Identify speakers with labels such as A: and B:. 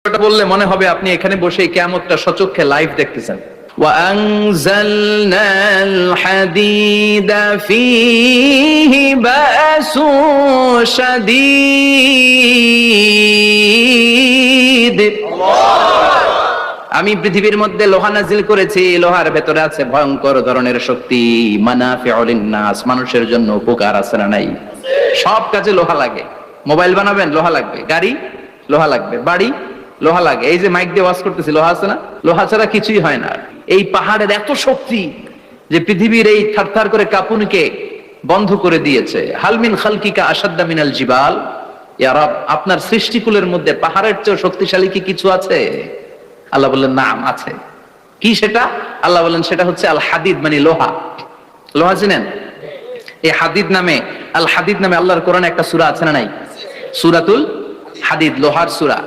A: এটা বললে মনে হবে আপনি এখানে বসে কিয়ামতটা সচক্ষে লাইভ দেখতেছেন। وأنزلنا الحديد فيه بأس شديد আমি পৃথিবীর মধ্যে লোহা নাজিল করেছি, লোহার ভেতরে আছে ভয়ঙ্কর ধরনের শক্তি। মানাফিউল লিন্নাস, মানুষের জন্য উপকার আছে না নাই? সব কাজে লোহা লাগে। মোবাইল বানাবেন লোহা লাগবে, গাড়ি লোহা লাগবে, বাড়ি লোহা লাগে। এই যে মাইক দিয়ে ওয়াজ করতেছি লোহা আছে না? লোহা ছাড়া কিছুই হয় না। এই পাহাড়ের এত শক্তি যে পৃথিবীর এই থারথার করে কাঁপুনিকে বন্ধ করে দিয়েছে। হালমিন খালকিকা আসাদ্দা মিনাল জিবাল, ইয়া রব, আপনার সৃষ্টিকুলের মধ্যে পাহাড়ের চেয়ে শক্তিশালী কি কিছু আছে? আল্লাহ বললেন নাম আছে। কি সেটা? আল্লাহ বললেন সেটা হচ্ছে আল হাদিদ, মানে লোহা। লোহা চিনেন? এই হাদিদ নামে, আল হাদিদ নামে আল্লাহর কোরআনে একটা সূরা আছে না নাই? সূরাতুল হাদিদ, লোহার সূরা।